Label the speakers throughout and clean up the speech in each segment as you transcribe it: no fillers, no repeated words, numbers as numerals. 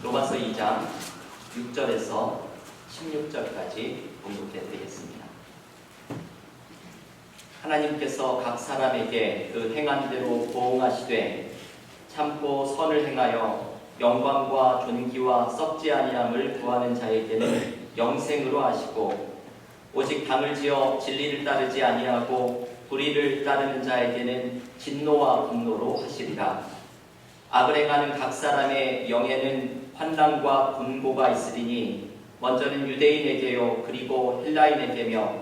Speaker 1: 로마서 2장 6절에서 16절까지 봉독해 드리겠습니다. 하나님께서 각 사람에게 그 행한 대로 보응하시되 참고 선을 행하여 영광과 존귀와 썩지 아니함을 구하는 자에게는 영생으로 하시고, 오직 당을 지어 진리를 따르지 아니하고 불의를 따르는 자에게는 진노와 분노로 하시리라. 악을 행하는 각 사람의 영에는 환난과 분고가 있으리니 먼저는 유대인에게요 그리고 헬라인에게며,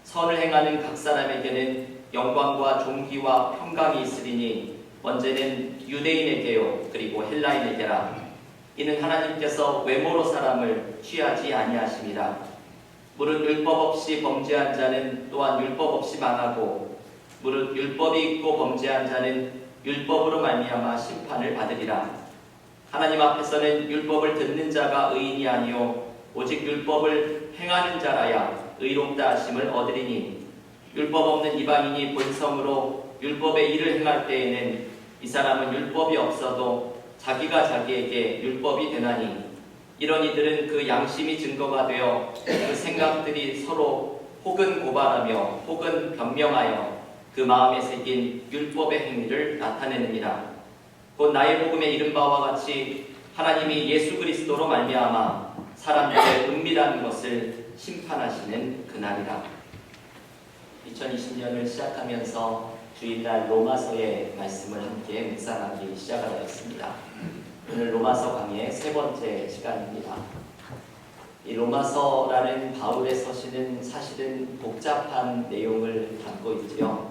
Speaker 1: 선을 행하는 각 사람에게는 영광과 존귀와 평강이 있으리니 먼저는 유대인에게요 그리고 헬라인에게라. 이는 하나님께서 외모로 사람을 취하지 아니하심이라. 무릇 율법 없이 범죄한 자는 또한 율법 없이 망하고, 무릇 율법이 있고 범죄한 자는 율법으로 말미암아 심판을 받으리라. 하나님 앞에서는 율법을 듣는 자가 의인이 아니요 오직 율법을 행하는 자라야 의롭다 하심을 얻으리니, 율법 없는 이방인이 본성으로 율법의 일을 행할 때에는 이 사람은 율법이 없어도 자기가 자기에게 율법이 되나니, 이런 이들은 그 양심이 증거가 되어 그 생각들이 서로 혹은 고발하며 혹은 변명하여 그 마음에 새긴 율법의 행위를 나타내느니라. 곧 나의 복음에 이른 바와 같이 하나님이 예수 그리스도로 말미암아 사람들의 은밀한 것을 심판하시는 그날이라. 2020년을 시작하면서 주일날 로마서의 말씀을 함께 묵상하기 시작하였습니다. 오늘 로마서 강의의 세 번째 시간입니다. 이 로마서라는 바울의 서신은 사실은 복잡한 내용을 담고 있지요.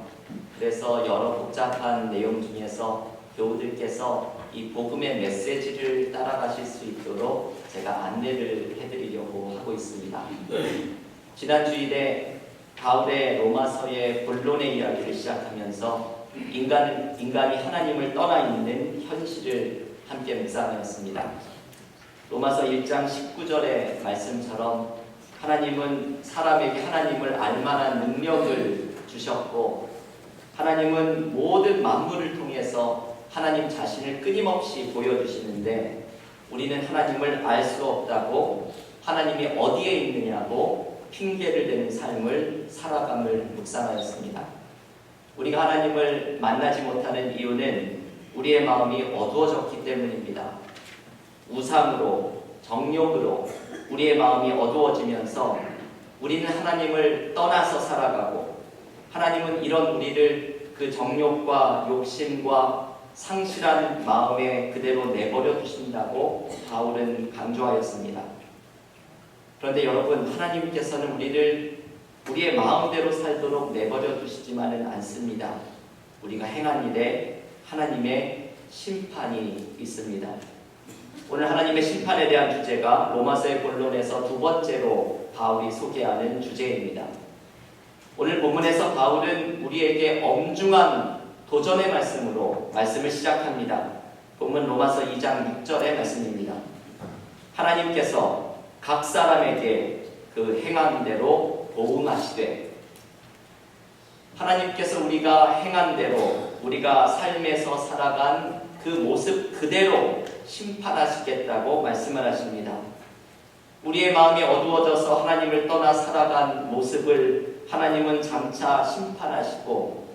Speaker 1: 그래서 여러 복잡한 내용 중에서 교우들께서 이 복음의 메시지를 따라가실 수 있도록 제가 안내를 해드리려고 하고 있습니다. 지난 주일에 바울의 로마서의 본론의 이야기를 시작하면서 인간이 하나님을 떠나 있는 현실을 함께 묵상하였습니다. 로마서 1장 19절의 말씀처럼 하나님은 사람에게 하나님을 알만한 능력을 주셨고, 하나님은 모든 만물을 통해서 하나님 자신을 끊임없이 보여주시는데, 우리는 하나님을 알 수 없다고 하나님이 어디에 있느냐고 핑계를 대는 삶을 살아감을 묵상하였습니다. 우리가 하나님을 만나지 못하는 이유는 우리의 마음이 어두워졌기 때문입니다. 우상으로, 정욕으로 우리의 마음이 어두워지면서 우리는 하나님을 떠나서 살아가고, 하나님은 이런 우리를 그 정욕과 욕심과 상실한 마음에 그대로 내버려 두신다고 바울은 강조하였습니다. 그런데 여러분, 하나님께서는 우리를 우리의 마음대로 살도록 내버려 두시지만은 않습니다. 우리가 행한 일에 하나님의 심판이 있습니다. 오늘 하나님의 심판에 대한 주제가 로마서의 본론에서 두 번째로 바울이 소개하는 주제입니다. 오늘 본문에서 바울은 우리에게 엄중한 도전의 말씀으로 말씀을 시작합니다. 본문 로마서 2장 6절의 말씀입니다. 하나님께서 각 사람에게 그 행한 대로 보응하시되, 하나님께서 우리가 행한 대로 우리가 삶에서 살아간 그 모습 그대로 심판하시겠다고 말씀을 하십니다. 우리의 마음이 어두워져서 하나님을 떠나 살아간 모습을 하나님은 장차 심판하시고,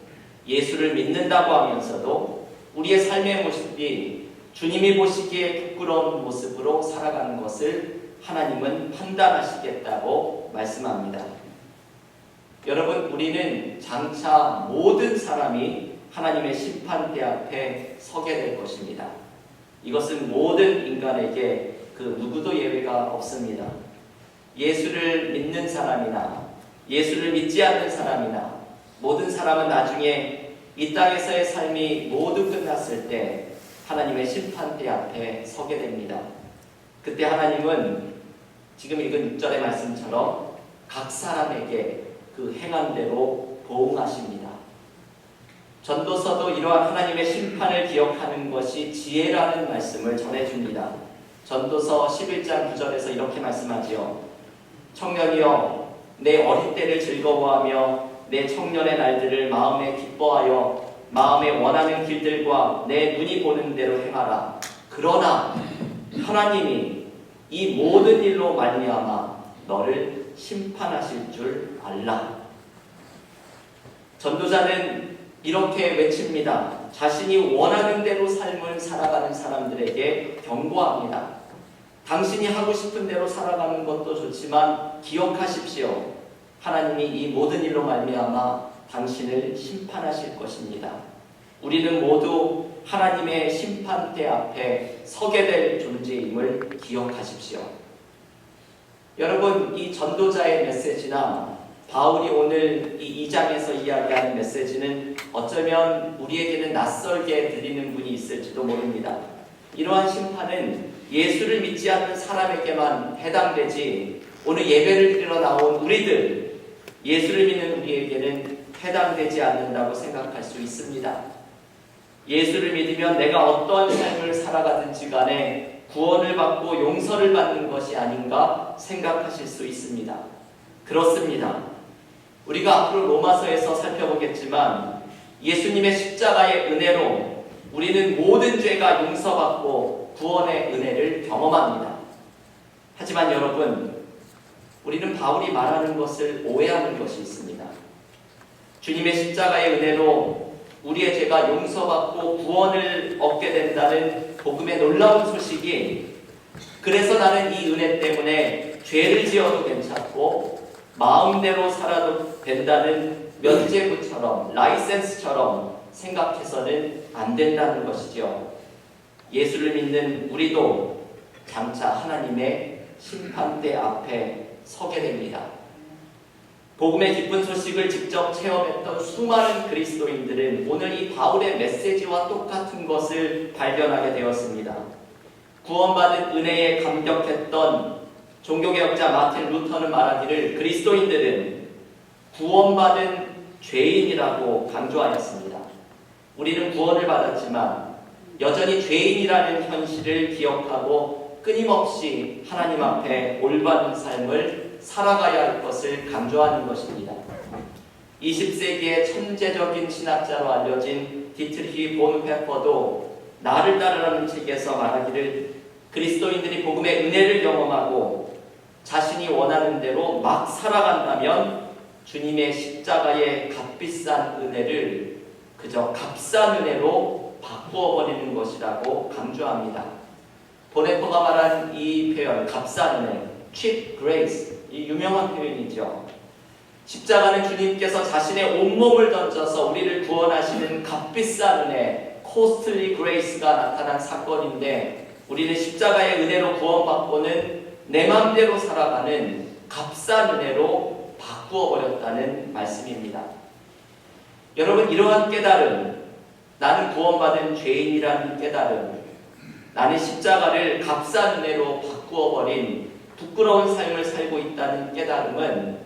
Speaker 1: 예수를 믿는다고 하면서도 우리의 삶의 모습이 주님이 보시기에 부끄러운 모습으로 살아가는 것을 하나님은 판단하시겠다고 말씀합니다. 여러분, 우리는 장차 모든 사람이 하나님의 심판대 앞에 서게 될 것입니다. 이것은 모든 인간에게 그 누구도 예외가 없습니다. 예수를 믿는 사람이나 예수를 믿지 않는 사람이나 모든 사람은 나중에 이 땅에서의 삶이 모두 끝났을 때 하나님의 심판대 앞에 서게 됩니다. 그때 하나님은 지금 읽은 6절의 말씀처럼 각 사람에게 그 행한 대로 보응하십니다. 전도서도 이러한 하나님의 심판을 기억하는 것이 지혜라는 말씀을 전해줍니다. 전도서 11장 9절에서 이렇게 말씀하지요. 청년이여, 내 어린 때를 즐거워하며 내 청년의 날들을 마음에 기뻐하여 마음에 원하는 길들과 내 눈이 보는 대로 행하라. 그러나 하나님이 이 모든 일로 말미암아 너를 심판하실 줄 알라. 전도자는 이렇게 외칩니다. 자신이 원하는 대로 삶을 살아가는 사람들에게 경고합니다. 당신이 하고 싶은 대로 살아가는 것도 좋지만 기억하십시오. 하나님이 이 모든 일로 말미암아 당신을 심판하실 것입니다. 우리는 모두 하나님의 심판대 앞에 서게 될 존재임을 기억하십시오. 여러분, 이 전도자의 메시지나 바울이 오늘 이 2장에서 이야기하는 메시지는 어쩌면 우리에게는 낯설게 들리는 분이 있을지도 모릅니다. 이러한 심판은 예수를 믿지 않는 사람에게만 해당되지 오늘 예배를 드리러 나온 우리들, 예수를 믿는 우리에게는 해당되지 않는다고 생각할 수 있습니다. 예수를 믿으면 내가 어떤 삶을 살아가든지 간에 구원을 받고 용서를 받는 것이 아닌가 생각하실 수 있습니다. 그렇습니다. 우리가 앞으로 로마서에서 살펴보겠지만 예수님의 십자가의 은혜로 우리는 모든 죄가 용서받고 구원의 은혜를 경험합니다. 하지만 여러분, 우리는 바울이 말하는 것을 오해하는 것이 있습니다. 주님의 십자가의 은혜로 우리의 죄가 용서받고 구원을 얻게 된다는 복음의 놀라운 소식이, 그래서 나는 이 은혜 때문에 죄를 지어도 괜찮고 마음대로 살아도 된다는 면죄부처럼 라이센스처럼 생각해서는 안 된다는 것이죠. 예수를 믿는 우리도 장차 하나님의 심판대 앞에 서게 됩니다. 복음의 기쁜 소식을 직접 체험했던 수많은 그리스도인들은 오늘 이 바울의 메시지와 똑같은 것을 발견하게 되었습니다. 구원받은 은혜에 감격했던 종교개혁자 마틴 루터는 말하기를 그리스도인들은 구원받은 죄인이라고 강조하였습니다. 우리는 구원을 받았지만 여전히 죄인이라는 현실을 기억하고 끊임없이 하나님 앞에 올바른 삶을 살아가야 할 것을 강조하는 것입니다. 20세기의 천재적인 신학자로 알려진 디트리히 본페퍼도 나를 따르라는 책에서 말하기를 그리스도인들이 복음의 은혜를 경험하고 자신이 원하는 대로 막 살아간다면 주님의 십자가의 값비싼 은혜를 그저 값싼 은혜로 바꾸어 버리는 것이라고 강조합니다. 보네퍼가 말한 이 표현, 값싼 은혜, cheap grace, 이 유명한 표현이죠. 십자가는 주님께서 자신의 온몸을 던져서 우리를 구원하시는 값비싼 은혜, costly grace가 나타난 사건인데, 우리는 십자가의 은혜로 구원받고는 내 마음대로 살아가는 값싼 은혜로 바꾸어 버렸다는 말씀입니다. 여러분, 이러한 깨달음, 나는 구원받은 죄인이라는 깨달음, 나는 십자가를 값싼 은혜로 바꾸어 버린 부끄러운 삶을 살고 있다는 깨달음은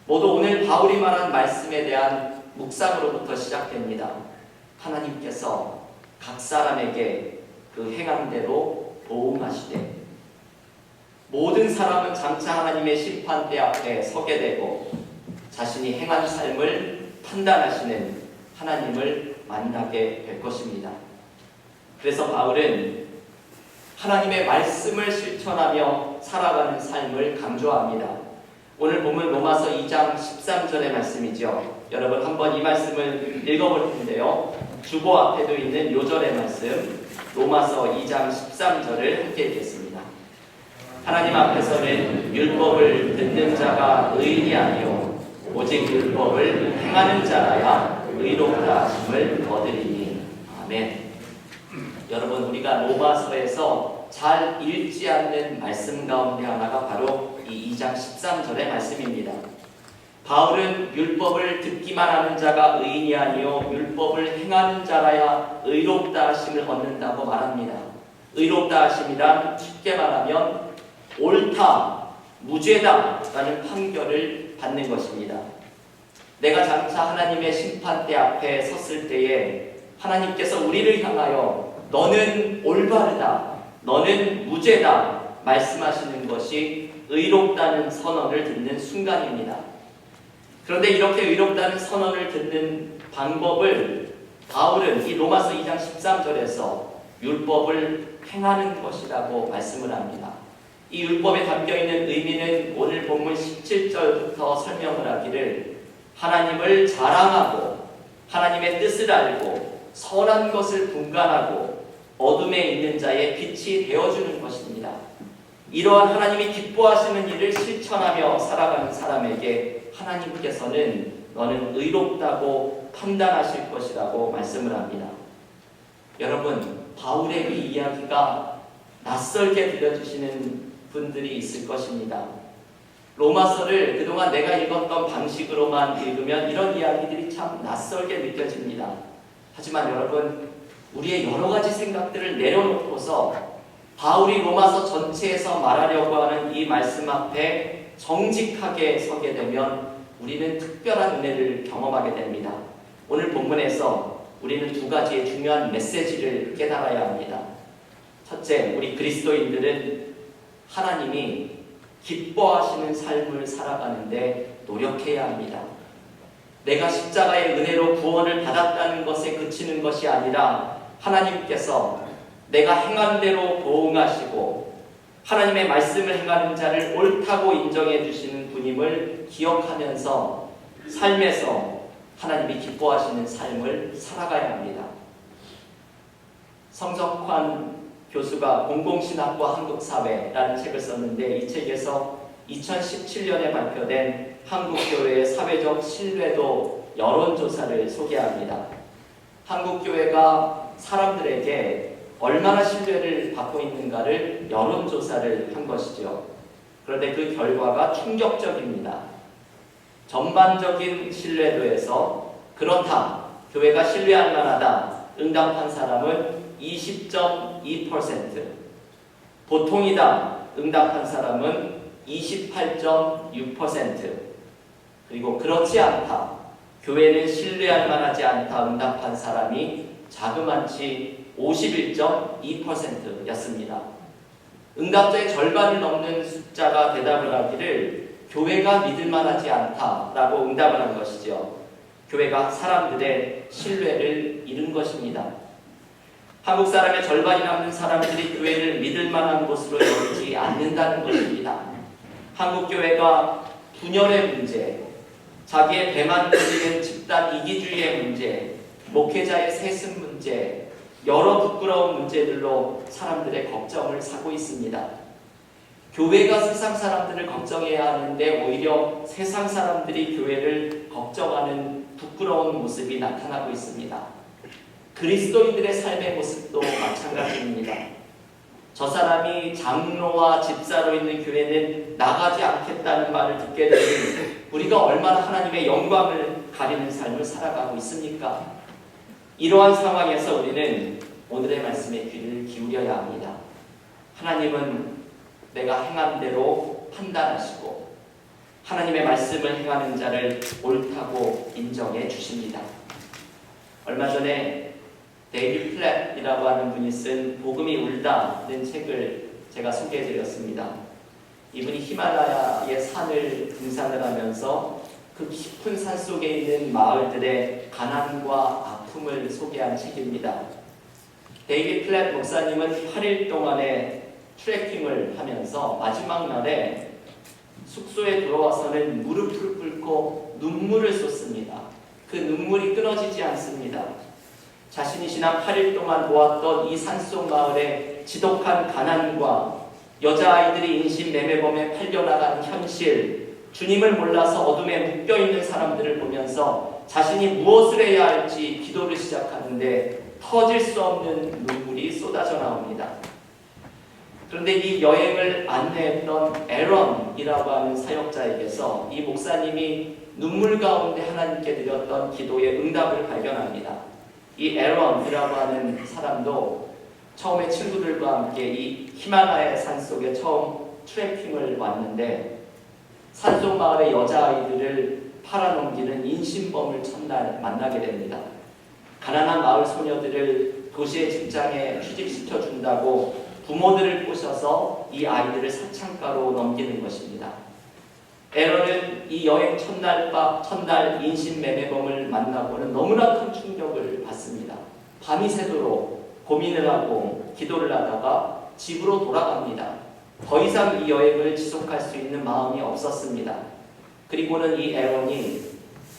Speaker 1: 모두 오늘 바울이 말한 말씀에 대한 묵상으로부터 시작됩니다. 하나님께서 각 사람에게 그 행한 대로 보응하시되 모든 사람은 장차 하나님의 심판대 앞에 서게 되고 자신이 행한 삶을 판단하시는 하나님을 만나게 될 것입니다. 그래서 바울은 하나님의 말씀을 실천하며 살아가는 삶을 강조합니다. 오늘 보면 로마서 2장 13절의 말씀이죠. 여러분 한번 이 말씀을 읽어볼 텐데요. 주보 앞에도 있는 요절의 말씀, 로마서 2장 13절을 함께 읽겠습니다. 하나님 앞에서는 율법을 듣는 자가 의인이 아니요 오직 율법을 행하는 자라야 의롭다 하심을 얻으리니. 아멘. 여러분, 우리가 로마서에서 잘 읽지 않는 말씀 가운데 하나가 바로 이 2장 13절의 말씀입니다. 바울은 율법을 듣기만 하는 자가 의인이 아니요 율법을 행하는 자라야 의롭다 하심을 얻는다고 말합니다. 의롭다 하심이란 쉽게 말하면 옳다, 무죄다 라는 판결을 받는 것입니다. 내가 장차 하나님의 심판대 앞에 섰을 때에 하나님께서 우리를 향하여 너는 올바르다, 너는 무죄다 말씀하시는 것이 의롭다는 선언을 듣는 순간입니다. 그런데 이렇게 의롭다는 선언을 듣는 방법을 바울은 이 로마서 2장 13절에서 율법을 행하는 것이라고 말씀을 합니다. 이 율법에 담겨있는 의미는 오늘 본문 17절부터 설명을 하기를 하나님을 자랑하고 하나님의 뜻을 알고 선한 것을 분간하고 어둠에 있는 자의 빛이 되어주는 것입니다. 이러한 하나님이 기뻐하시는 일을 실천하며 살아가는 사람에게 하나님께서는 너는 의롭다고 판단하실 것이라고 말씀을 합니다. 여러분, 바울의 이 이야기가 낯설게 들려주시는 분들이 있을 것입니다. 로마서를 그동안 내가 읽었던 방식으로만 읽으면 이런 이야기들이 참 낯설게 느껴집니다. 하지만 여러분, 우리의 여러 가지 생각들을 내려놓고서 바울이 로마서 전체에서 말하려고 하는 이 말씀 앞에 정직하게 서게 되면 우리는 특별한 은혜를 경험하게 됩니다. 오늘 본문에서 우리는 두 가지의 중요한 메시지를 깨달아야 합니다. 첫째, 우리 그리스도인들은 하나님이 기뻐하시는 삶을 살아가는데 노력해야 합니다. 내가 십자가의 은혜로 구원을 받았다는 것에 그치는 것이 아니라 하나님께서 내가 행한 대로 보응하시고 하나님의 말씀을 행하는 자를 옳다고 인정해 주시는 분임을 기억하면서 삶에서 하나님이 기뻐하시는 삶을 살아가야 합니다. 성석환 교수가 공공신학과 한국사회라는 책을 썼는데 이 책에서 2017년에 발표된 한국교회의 사회적 신뢰도 여론조사를 소개합니다. 한국교회가 사람들에게 얼마나 신뢰를 받고 있는가를 여론조사를 한 것이죠. 그런데 그 결과가 충격적입니다. 전반적인 신뢰도에서 그렇다, 교회가 신뢰할 만하다 응답한 사람은 20.2%, 보통이다 응답한 사람은 28.6%, 그리고 그렇지 않다, 교회는 신뢰할 만하지 않다 응답한 사람이 자그마치 51.2%였습니다. 응답자의 절반을 넘는 숫자가 대답을 하기를 교회가 믿을 만하지 않다라고 응답을 한 것이죠. 교회가 사람들의 신뢰를 잃은 것입니다. 한국 사람의 절반이 넘는 사람들이 교회를 믿을 만한 곳으로 여기지 않는다는 것입니다. 한국 교회가 분열의 문제, 자기의 배만 돌리는 집단 이기주의의 문제, 목회자의 세습 문제, 여러 부끄러운 문제들로 사람들의 걱정을 사고 있습니다. 교회가 세상 사람들을 걱정해야 하는데 오히려 세상 사람들이 교회를 걱정하는 부끄러운 모습이 나타나고 있습니다. 그리스도인들의 삶의 모습도 마찬가지입니다. 저 사람이 장로와 집사로 있는 교회는 나가지 않겠다는 말을 듣게 되니 우리가 얼마나 하나님의 영광을 가리는 삶을 살아가고 있습니까? 이러한 상황에서 우리는 오늘의 말씀에 귀를 기울여야 합니다. 하나님은 내가 행한 대로 판단하시고 하나님의 말씀을 행하는 자를 옳다고 인정해 주십니다. 얼마 전에 데이비 플랫이라고 하는 분이 쓴 복음이 울다는 책을 제가 소개해드렸습니다. 이분이 히말라야의 산을 등산을 하면서 그 깊은 산 속에 있는 마을들의 가난과 아픔을 소개한 책입니다. 데이비 플랫 목사님은 8일 동안의 트레킹을 하면서 마지막 날에 숙소에 들어와서는 무릎을 꿇고 눈물을 쏟습니다. 그 눈물이 끊어지지 않습니다. 자신이 지난 8일 동안 보았던 이 산속 마을의 지독한 가난과 여자아이들이 인신매매범에 팔려나가는 현실, 주님을 몰라서 어둠에 묶여있는 사람들을 보면서 자신이 무엇을 해야 할지 기도를 시작하는데 터질 수 없는 눈물이 쏟아져 나옵니다. 그런데 이 여행을 안내했던 에런이라고 하는 사역자에게서 이 목사님이 눈물 가운데 하나님께 드렸던 기도의 응답을 발견합니다. 이 에런이라고 하는 사람도 처음에 친구들과 함께 이 히말라야 산속에 처음 트레킹을 왔는데 산속 마을의 여자아이들을 팔아넘기는 인신범을 첫날 만나게 됩니다. 가난한 마을 소녀들을 도시의 직장에 취직시켜준다고 부모들을 꼬셔서 이 아이들을 사창가로 넘기는 것입니다. 에런은 이 여행 첫날 인신매매범을 만나고는 너무나 큰 충격을 받습니다. 밤이 새도록 고민을 하고 기도를 하다가 집으로 돌아갑니다. 더 이상 이 여행을 지속할 수 있는 마음이 없었습니다. 그리고는 이 에론이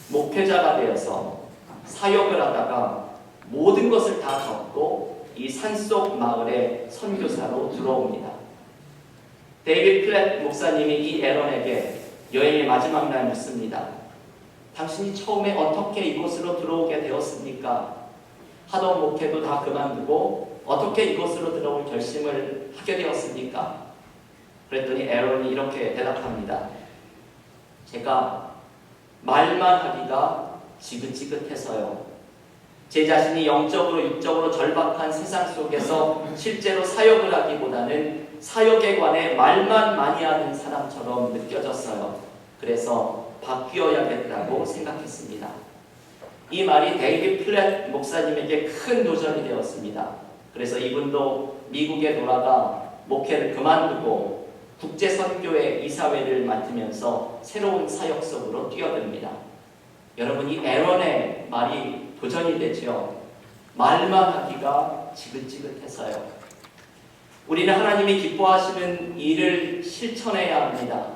Speaker 1: 목회자가 되어서 사역을 하다가 모든 것을 다 접고 이 산속 마을에 선교사로 들어옵니다. 데이비드 플랫 목사님이 이 에런에게 여행의 마지막 날 묻습니다. 당신이 처음에 어떻게 이곳으로 들어오게 되었습니까? 하던 목회도 다 그만두고 어떻게 이곳으로 들어올 결심을 하게 되었습니까? 그랬더니 에런이 이렇게 대답합니다. 제가 말만 하기가 지긋지긋해서요. 제 자신이 영적으로 육적으로 절박한 세상 속에서 실제로 사역을 하기보다는 사역에 관해 말만 많이 하는 사람처럼 느껴졌어요. 그래서 바뀌어야겠다고 생각했습니다. 이 말이 데이비드 플랫 목사님에게 큰 도전이 되었습니다. 그래서 이분도 미국에 돌아가 목회를 그만두고 국제선교회 이사회를 맡으면서 새로운 사역 속으로 뛰어듭니다. 여러분, 이 에런의 말이 도전이 되죠. 말만 하기가 지긋지긋해서요. 우리는 하나님이 기뻐하시는 일을 실천해야 합니다.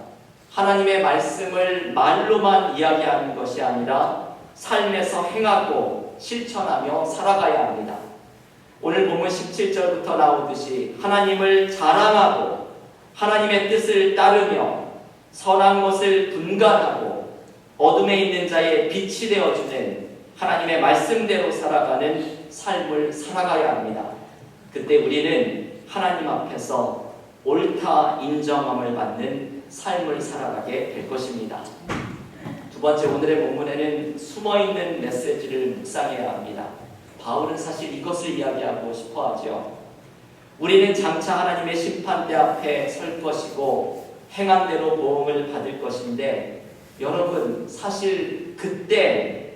Speaker 1: 하나님의 말씀을 말로만 이야기하는 것이 아니라 삶에서 행하고 실천하며 살아가야 합니다. 오늘 본문 17절부터 나오듯이 하나님을 자랑하고 하나님의 뜻을 따르며 선한 것을 분간하고 어둠에 있는 자의 빛이 되어주는 하나님의 말씀대로 살아가는 삶을 살아가야 합니다. 그때 우리는 하나님 앞에서 옳다 인정함을 받는 삶을 살아가게 될 것입니다. 두 번째, 오늘의 본문에는 숨어있는 메시지를 묵상해야 합니다. 바울은 사실 이것을 이야기하고 싶어 하죠. 우리는 장차 하나님의 심판대 앞에 설 것이고 행한 대로 보응을 받을 것인데, 여러분, 사실 그때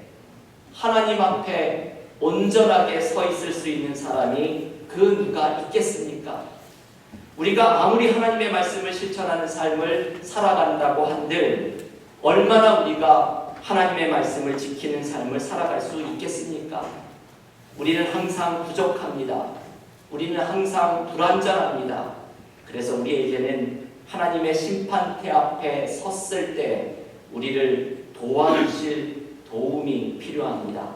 Speaker 1: 하나님 앞에 온전하게 서 있을 수 있는 사람이 그 누가 있겠습니까? 우리가 아무리 하나님의 말씀을 실천하는 삶을 살아간다고 한들 얼마나 우리가 하나님의 말씀을 지키는 삶을 살아갈 수 있겠습니까? 우리는 항상 부족합니다. 우리는 항상 불완전합니다. 그래서 우리에게는 하나님의 심판대 앞에 섰을 때 우리를 도와주실 도움이 필요합니다.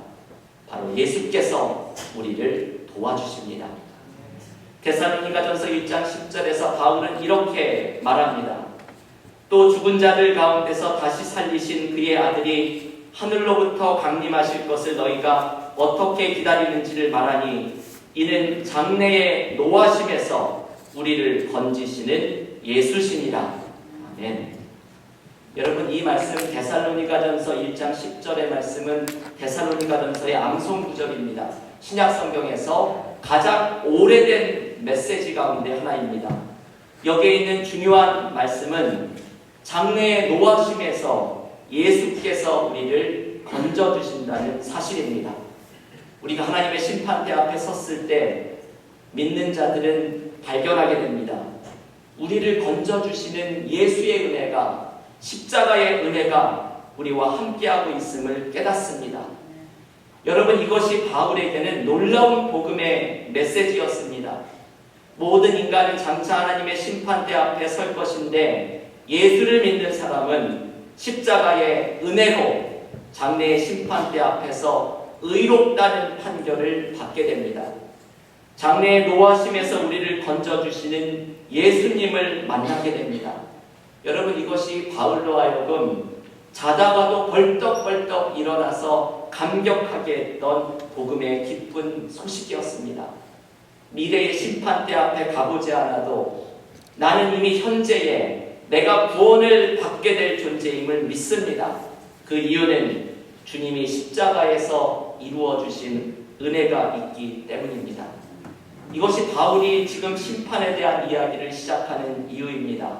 Speaker 1: 바로 예수께서 우리를 도와주십니다. 데살로니가전서 1장 10절에서 바울은 이렇게 말합니다. 또 죽은 자들 가운데서 다시 살리신 그의 아들이 하늘로부터 강림하실 것을 너희가 어떻게 기다리는지를 말하니 이는 장래의 노하심에서 우리를 건지시는 예수시니라. 아멘. 여러분, 이 말씀 데살로니가전서 1장 10절의 말씀은 데살로니가전서의 암송 구절입니다. 신약 성경에서 가장 오래된 메시지 가운데 하나입니다. 여기에 있는 중요한 말씀은 장래의 노하심에서 예수께서 우리를 건져주신다는 사실입니다. 우리가 하나님의 심판대 앞에 섰을 때 믿는 자들은 발견하게 됩니다. 우리를 건져주시는 예수의 은혜가, 십자가의 은혜가 우리와 함께하고 있음을 깨닫습니다. 여러분, 이것이 바울에게는 놀라운 복음의 메시지였습니다. 모든 인간은 장차 하나님의 심판대 앞에 설 것인데 예수를 믿는 사람은 십자가의 은혜로 장래의 심판대 앞에서 의롭다는 판결을 받게 됩니다. 장래의 노하심에서 우리를 건져주시는 예수님을 만나게 됩니다. 여러분, 이것이 바울로 하여금 자다가도 벌떡벌떡 일어나서 감격하게 했던 복음의 기쁜 소식이었습니다. 미래의 심판대 앞에 가보지 않아도 나는 이미 현재에 내가 구원을 받게 될 존재임을 믿습니다. 그 이유는 주님이 십자가에서 이루어주신 은혜가 있기 때문입니다. 이것이 바울이 지금 심판에 대한 이야기를 시작하는 이유입니다.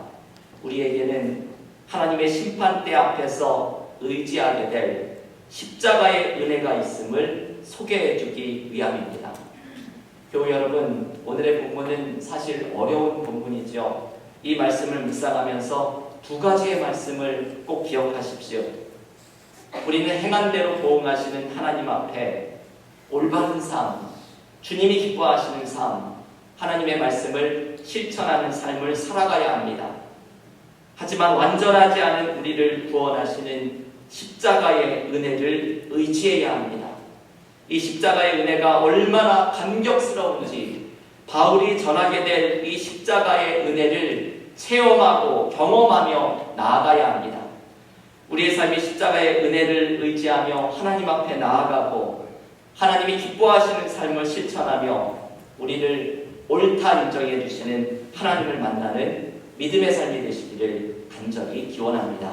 Speaker 1: 우리에게는 하나님의 심판대 앞에서 의지하게 될 십자가의 은혜가 있음을 소개해주기 위함입니다. 교우 여러분, 오늘의 본문은 사실 어려운 본문이죠. 이 말씀을 묵상하면서 두 가지의 말씀을 꼭 기억하십시오. 우리는 행한 대로 보응하시는 하나님 앞에 올바른 삶, 주님이 기뻐하시는 삶, 하나님의 말씀을 실천하는 삶을 살아가야 합니다. 하지만 완전하지 않은 우리를 구원하시는 십자가의 은혜를 의지해야 합니다. 이 십자가의 은혜가 얼마나 감격스러운지 바울이 전하게 될 이 십자가의 은혜를 체험하고 경험하며 나아가야 합니다. 우리의 삶이 십자가의 은혜를 의지하며 하나님 앞에 나아가고 하나님이 기뻐하시는 삶을 실천하며 우리를 옳다 인정해 주시는 하나님을 만나는 믿음의 삶이 되시기를 간절히 기원합니다.